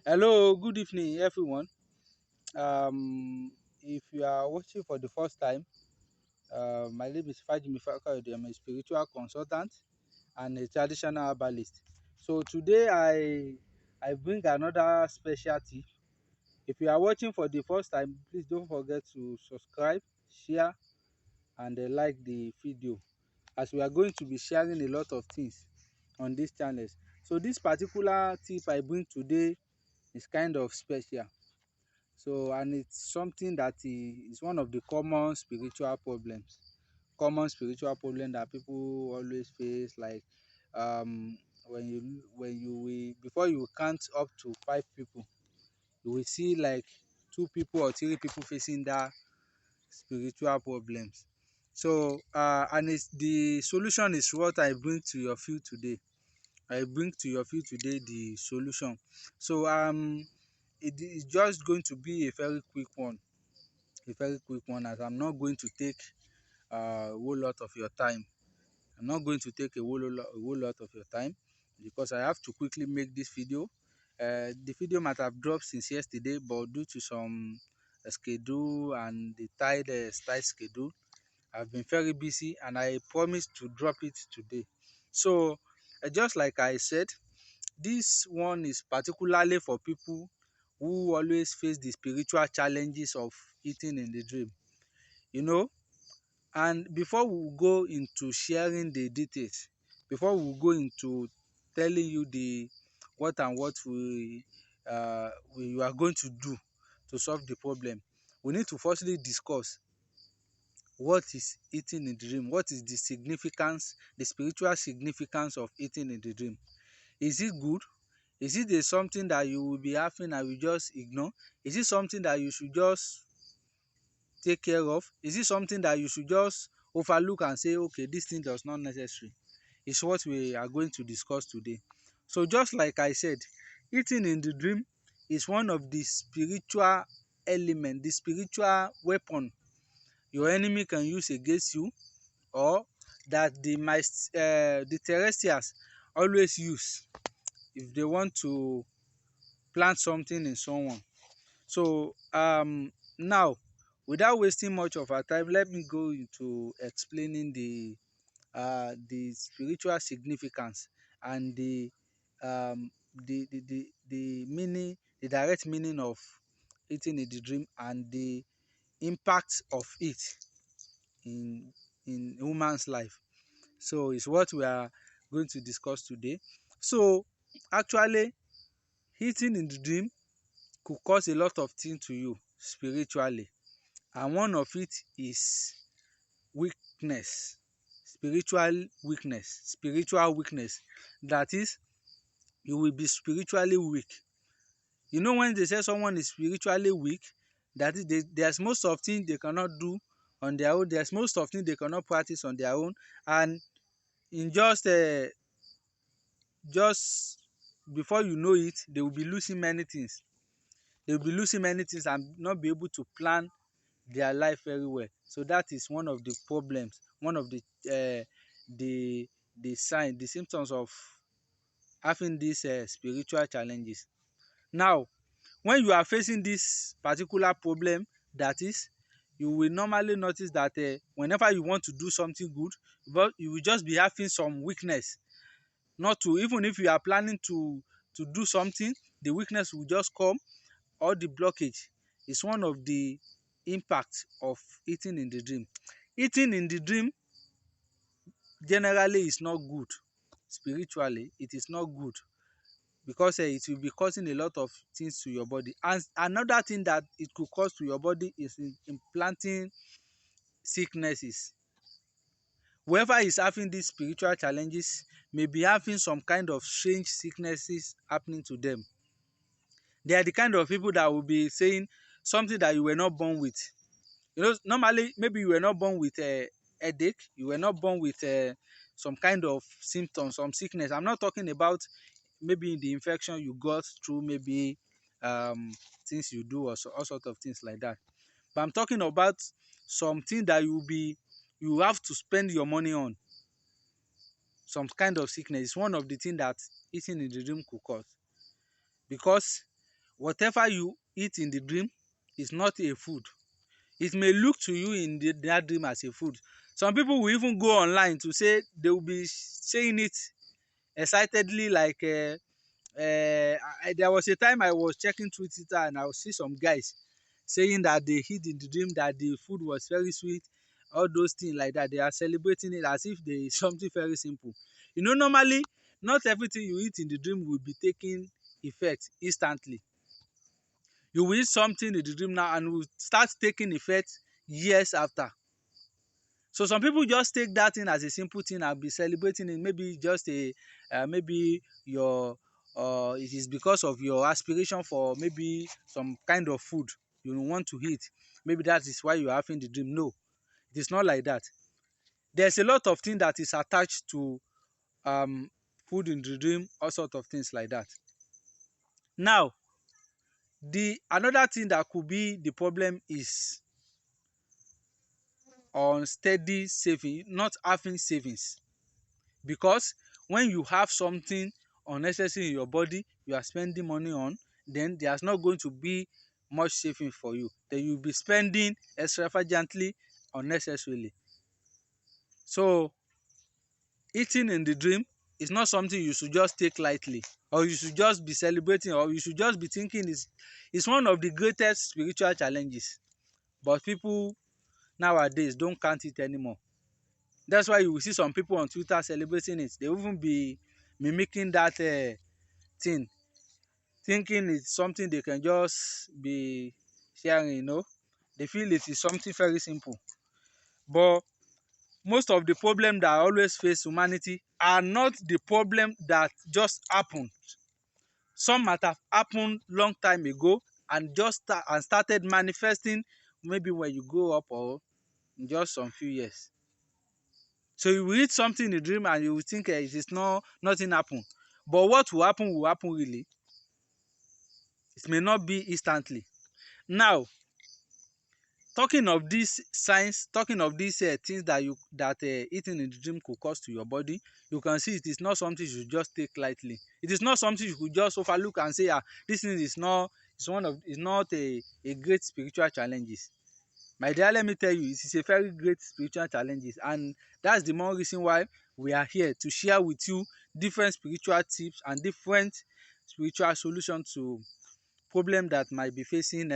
Hello, good evening, everyone. If you are watching for the first time, my name is Fajimi Fakayode. I'm a spiritual consultant and a traditional herbalist. So today I bring another special tip. If you are watching for the first time, please don't forget to subscribe, share, and like the video, as we are going to be sharing a lot of things on this channel. So this particular tip I bring today is kind of special. So, and it's something that is one of the common spiritual problem that people always face. Like when you will, before you count up to 5 people, you will see like 2 people or 3 people facing that spiritual problems. So and it's the solution is what I bring to your field today. The solution. So it is just going to be a very quick one, as I'm not going to take a whole lot of your time. I'm not going to take a whole lot of your time, because I have to quickly make this video. The video might have dropped since yesterday, but due to some schedule and the tight schedule, I've been very busy, and I promised to drop it today. So just like I said, this one is particularly for people who always face the spiritual challenges of eating in the dream. You know, and before we go into sharing the details, before we go into telling you the what and what we are going to do to solve the problem, we need to firstly discuss what is eating in the dream. What is the significance, the spiritual significance of eating in the dream? Is it good? Is it something that you will be having and you just ignore? Is it something that you should just take care of? Is it something that you should just overlook and say, okay, this thing does not necessary? Is what we are going to discuss today. So just like I said, eating in the dream is one of the spiritual element, the spiritual weapon your enemy can use against you, or that the terrestrials always use if they want to plant something in someone. So now, without wasting much of our time, let me go into explaining the spiritual significance and the meaning, the direct meaning of eating in the dream, and the impact of it in human's life. So it's what we are going to discuss today. So actually, eating in the dream could cause a lot of things to you spiritually, and one of it is weakness, spiritual weakness. That is, you will be spiritually weak. You know, when they say someone is spiritually weak, that is, there's most of things they cannot do on their own. There's most of things they cannot practice on their own, and in just before you know it, they will be losing many things. And not be able to plan their life very well. So that is one of the problems, one of the signs, the symptoms of having these spiritual challenges. Now, when you are facing this particular problem, that is, you will normally notice that whenever you want to do something good, but you will just be having some weakness. Not to, even if you are planning to do something, the weakness will just come, or the blockage. Is one of the impact of eating in the dream. Eating in the dream generally is not good. Spiritually, it is not good, because it will be causing a lot of things to your body. And another thing that it could cause to your body is implanting sicknesses. Whoever is having these spiritual challenges may be having some kind of strange sicknesses happening to them. They are the kind of people that will be saying something that you were not born with. You know, normally, maybe you were not born with a headache, you were not born with some kind of symptoms, some sickness. I'm not talking about maybe the infection you got through, maybe um things you do, or all sort of things like that. But I'm talking about something that you have to spend your money on. Some kind of sickness is one of the things that eating in the dream could cause, because whatever you eat in the dream is not a food. It may look to you in that dream as a food. Some people will even go online to say they will be saying it excitedly, like there was a time I was checking through Twitter and I will see some guys saying that they hid in the dream that the food was very sweet, all those things like that. They are celebrating it as if there is something very simple. You know, normally, not everything you eat in the dream will be taking effect instantly. You will eat something in the dream now and will start taking effect years after. So some people just take that thing as a simple thing and be celebrating it. Maybe just a maybe your it is because of your aspiration for maybe some kind of food you want to eat. Maybe that is why you are having the dream. No, it is not like that. There's a lot of things that is attached to um food in the dream, all sort of things like that. Now, the another thing that could be the problem is unsteady saving, not having savings. Because when you have something unnecessary in your body you are spending money on, then there's not going to be much saving for you. Then you'll be spending extravagantly, unnecessarily. So eating in the dream is not something you should just take lightly, or you should just be celebrating, or you should just be thinking is one of the greatest spiritual challenges. But people nowadays don't count it anymore. That's why you will see some people on Twitter celebrating it. They will even be mimicking that thing, thinking it's something they can just be sharing, you know. They feel it is something very simple. But most of the problem that always face humanity are not the problem that just happened. Some might have happened long time ago and started manifesting maybe when you grow up or in just some few years. So you will read something in a dream and you will think it is nothing happen. But what will happen really. It may not be instantly. Now, talking of these signs, talking of these things that eating in the dream could cause to your body, you can see it is not something you should just take lightly. It is not something you could just overlook and say, this thing is not, it's not a great spiritual challenges. My dear, let me tell you, it is a very great spiritual challenges, and that's the more reason why we are here to share with you different spiritual tips and different spiritual solutions to problem that might be facing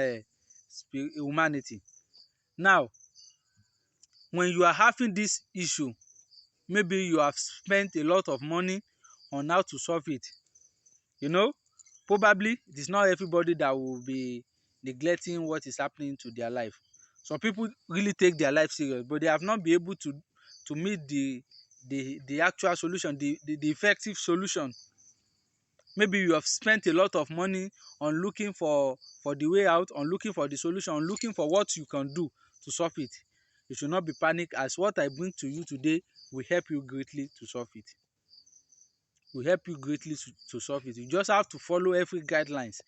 humanity. Now, when you are having this issue, maybe you have spent a lot of money on how to solve it. You know, probably it is not everybody that will be neglecting what is happening to their life. Some people really take their life serious, but they have not been able to meet the actual solution, the effective solution. Maybe you have spent a lot of money on looking for the way out, on looking for the solution, on looking for what you can do to solve it. You should not be panicked, as what I bring to you today will help you greatly to solve it. Will help you greatly to solve it. You just have to follow every guidelines.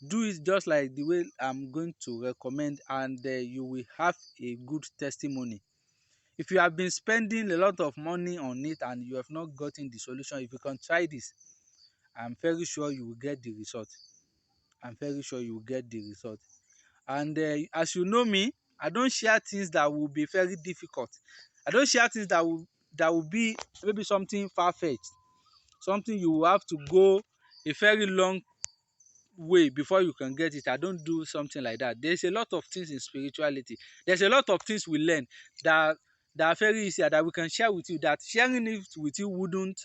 Do it just like the way I'm going to recommend, and you will have a good testimony. If you have been spending a lot of money on it and you have not gotten the solution, if you can try this, I'm very sure you will get the result. I'm very sure you will get the result. And as you know me, I don't share things that will be very difficult. I don't share things that will be maybe something far-fetched, something you will have to go a very long way before you can get it. I don't do something like that. There's a lot of things in spirituality. There's a lot of things we learn that are very easy that we can share with you, that sharing it with you wouldn't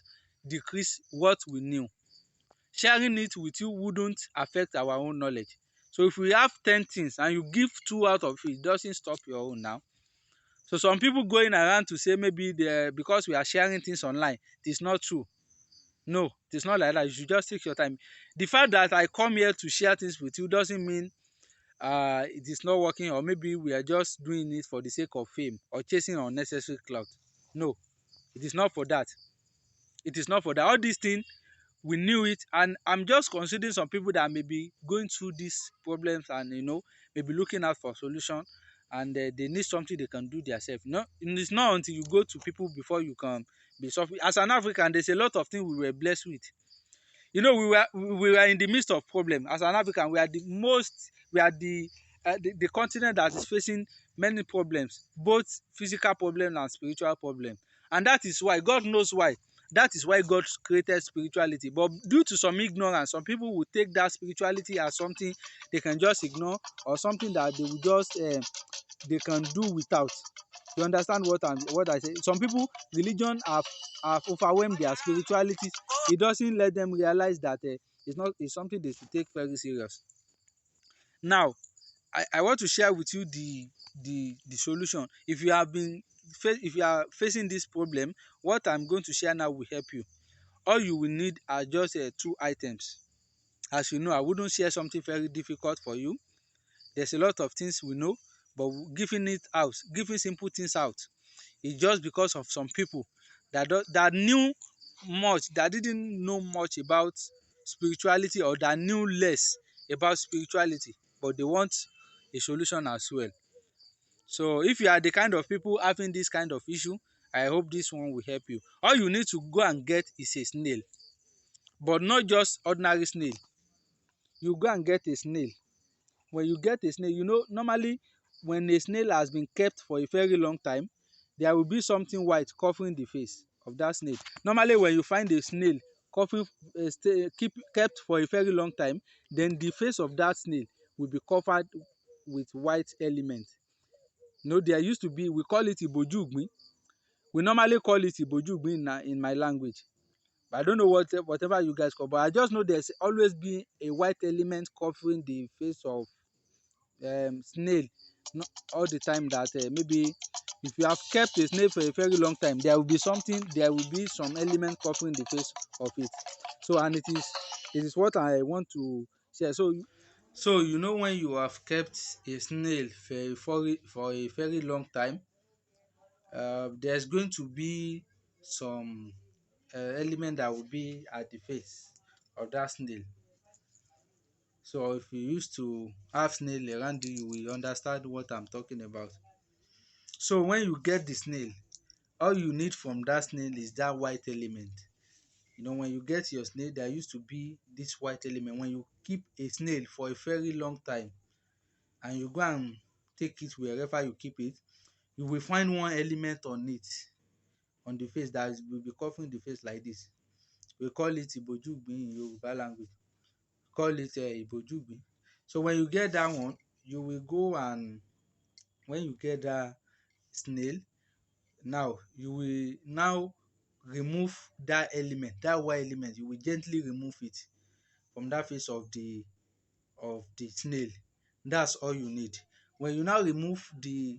decrease what we knew. Sharing it with you wouldn't affect our own knowledge. So if we have 10 things and you give 2 out of it doesn't stop your own now. So some people going around to say maybe because we are sharing things online, it is not true. No, it is not like that. You should just take your time. The fact that I come here to share things with you doesn't mean it is not working, or maybe we are just doing it for the sake of fame or chasing unnecessary clout. No, it is not for that. It is not for that. All these things, we knew it, and I'm just considering some people that may be going through these problems and maybe looking out for solution, and they need something they can do themselves. No, it's not until you go to people before you can be solving. As an African, there's a lot of things we were blessed with. You know, we were in the midst of problem. As an African, we are the continent that is facing many problems, both physical problem and spiritual problem. And that is why God knows why. That is why God created spirituality. But due to some ignorance, some people will take that spirituality as something they can just ignore, or something that they will just they can do without. You understand what I say? Some people, religion have overwhelmed their spirituality. It doesn't let them realize that it's something they should take very serious. Now, I want to share with you the solution. If you have been if you are facing this problem, what I'm going to share now will help you. All you will need are just two items. As you know, I wouldn't share something very difficult for you. There's a lot of things we know, but giving simple things out is just because of some people that knew much, that didn't know much about spirituality, or that knew less about spirituality, but they want a solution as well. So if you are the kind of people having this kind of issue, I hope this one will help you. All you need to go and get is a snail, but not just ordinary snail. You go and get a snail. When you get a snail, you know, normally when a snail has been kept for a very long time, there will be something white covering the face of that snail. Normally when you find a snail covering kept for a very long time, then the face of that snail will be covered with white element. You know, there used to be, we call it ibojugbi. We normally call it ibojugbi in my language. But I don't know whatever you guys call, but I just know there's always been a white element covering the face of snail. No, all the time that maybe if you have kept a snail for a very long time, there will be some element covering the face of it. So, and it is what I want to share. So you know, when you have kept a snail for a very long time, there's going to be some element that will be at the face of that snail. So if you used to have snail around you, you will understand what I'm talking about. So when you get the snail, all you need from that snail is that white element. You know, when you get your snail, there used to be this white element. When you keep a snail for a very long time and you go and take it wherever you keep it, you will find one element on it, on the face, will be covering the face like this. We call it ibojugbi in Yoruba language. Call it ibojugbi. So when you get that one, you will go and when you get that snail, now you will now remove that element, that white element. You will gently remove it from that face of the snail. That's all you need. When you now remove the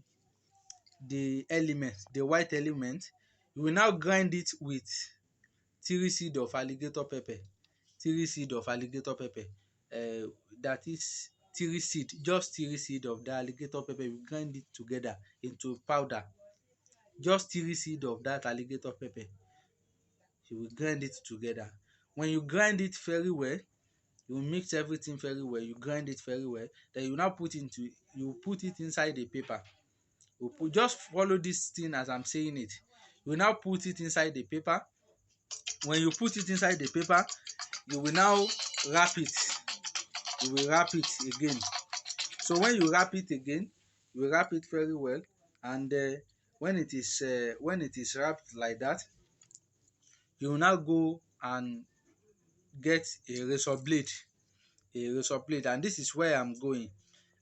element, the white element, you will now grind it with 3 seed of alligator pepper. 3 seed of alligator pepper. That is 3 seed, just 3 seed of the alligator pepper. You grind it together into powder. Just 3 seed of that alligator pepper. You will grind it together. When you grind it very well, you will mix everything very well. You grind it very well. Then you now put it inside a paper. Just follow this thing as I'm saying it. You will now put it inside the paper. When you put it inside the paper, you will now wrap it. You will wrap it again. So when you wrap it again, you will wrap it very well. And when it is wrapped like that, you will now go and get a razor blade, and this is where I'm going,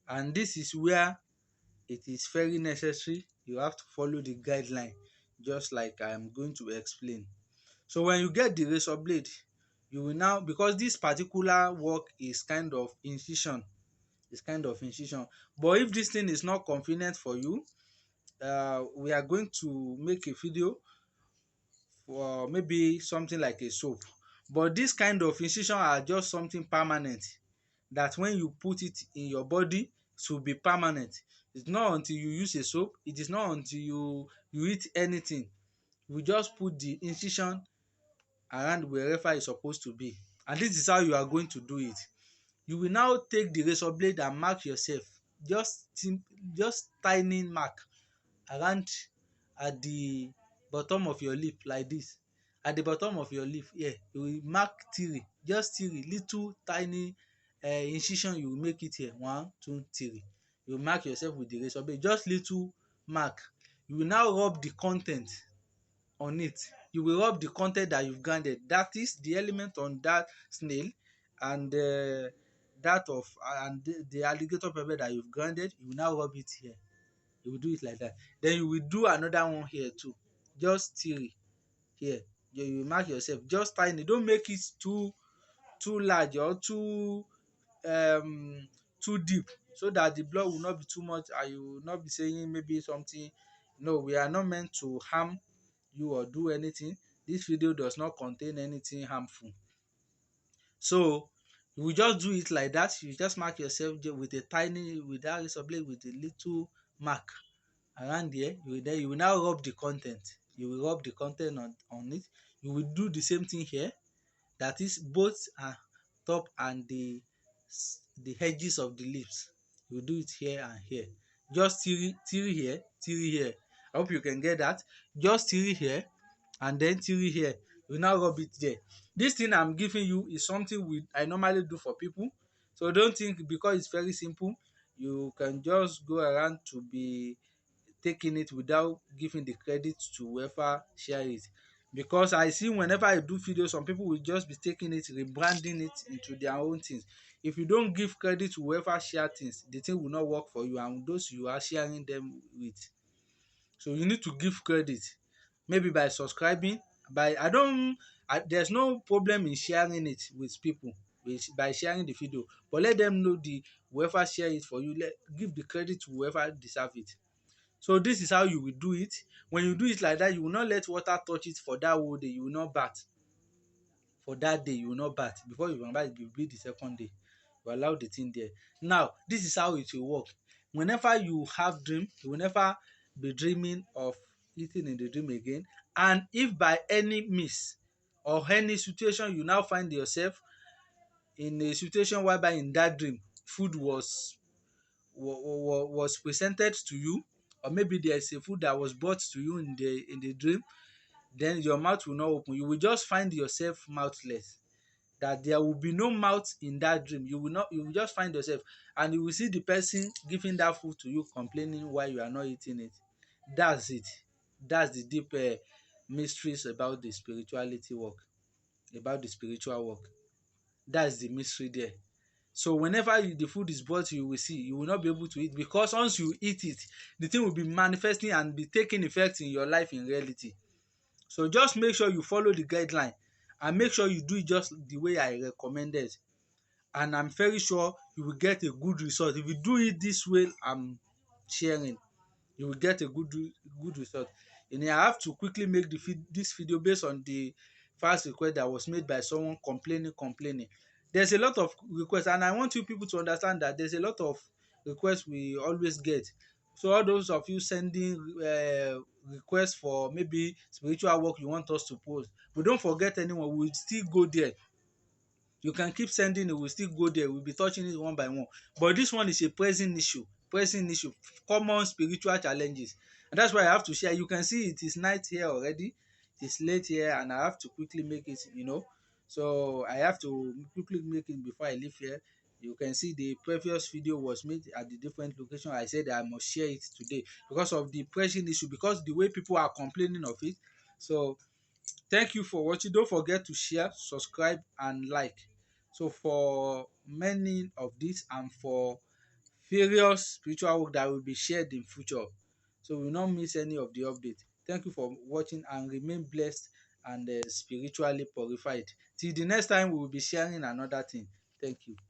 and this is where it is very necessary. You have to follow the guideline, just like I am going to explain. So when you get the razor blade, you will now, because this particular work is kind of incision, but if this thing is not convenient for you, we are going to make a video for maybe something like a soap. But this kind of incision are just something permanent, that when you put it in your body, it will be permanent. It's not until you use a soap, it is not until you eat anything, you just put the incision around wherever it's supposed to be. And this is how you are going to do it. You will now take the razor blade and mark yourself, just tiny mark around at the bottom of your lip like this, at the bottom of your leaf here you will mark three, just three little tiny incision. You will make it here, 1 2 3. You will mark yourself with the razor blade, just little mark. You will now rub the con ten t on it. You will rub the con ten t that you've grounded, that is the element on that snail, and that of and the alligator pepper that you've grounded. You will now rub it here. You will do it like that. Then you will do another one here too, just three here. You will mark yourself just tiny, don't make it too large or um too deep, so that the blood will not be too much and you will not be saying maybe something. No, we are not meant to harm you or do anything. This video does not contain anything harmful. So you will just do it like that. You just mark yourself with a tiny, with that razor blade, with a little mark around there. You will now rub the con ten t. You will rub the con ten t on it. You will do the same thing here. That is both top and the edges of the leaves. You do it here and here. Just three here, three here. I hope you can get that. Just three here and then three here. You now rub it there. This thing I'm giving you is something I normally do for people. So don't think because it's very simple you can just go around to be taking it without giving the credit to whoever share it. Because I see whenever I do videos, some people will just be taking it, rebranding it into their own things. If you don't give credit to whoever share things, the thing will not work for you and those you are sharing them with. So you need to give credit, maybe by subscribing. There's no problem in sharing it with people by sharing the video, but let them know the whoever share it for you, give the credit to whoever deserve it. So this is how you will do it. When you do it like that, you will not let water touch it for that whole day. You will not bath for that day. You will not bath. Before you can bath, you bleed the second day. You allow the thing there. Now this is how it will work. Whenever you have dream, you will never be dreaming of eating in the dream again. And if by any miss or any situation you now find yourself in a situation whereby in that dream food was presented to you, or maybe there is a food that was brought to you in the dream, then your mouth will not open. You will just find yourself mouthless, that there will be no mouth in that dream. You will just find yourself, and you will see the person giving that food to you complaining why you are not eating it. That's it. That's the deep mysteries about the spirituality work, about the spiritual work. That's the mystery there. So whenever the food is brought, you will see you will not be able to eat, because once you eat it, the thing will be manifesting and be taking effect in your life in reality. So just make sure you follow the guideline and make sure you do it just the way I recommended, and I'm very sure you will get a good result. If you do it this way I'm sharing, you will get a good result. And I have to quickly make this video based on the first request that was made by someone complaining. There's a lot of requests, and I want you people to understand that there's a lot of requests we always get. So all those of you sending requests for maybe spiritual work you want us to post, we don't forget anyone. We'll still go there. You can keep sending it, we'll still go there, we'll be touching it one by one. But this one is a pressing issue, common spiritual challenges, and that's why I have to share. You can see it is night here already, it is late here, and I have to quickly make it. So I have to quickly make it before I leave here. You can see the previous video was made at the different location. I said I must share it today because of the pressing issue, because the way people are complaining of it. So thank you for watching. Don't forget to share, subscribe, and like. So for many of these and for various spiritual work that will be shared in future, so we will not miss any of the updates. Thank you for watching and remain blessed and spiritually purified. Till the next time we will be sharing another thing. Thank you.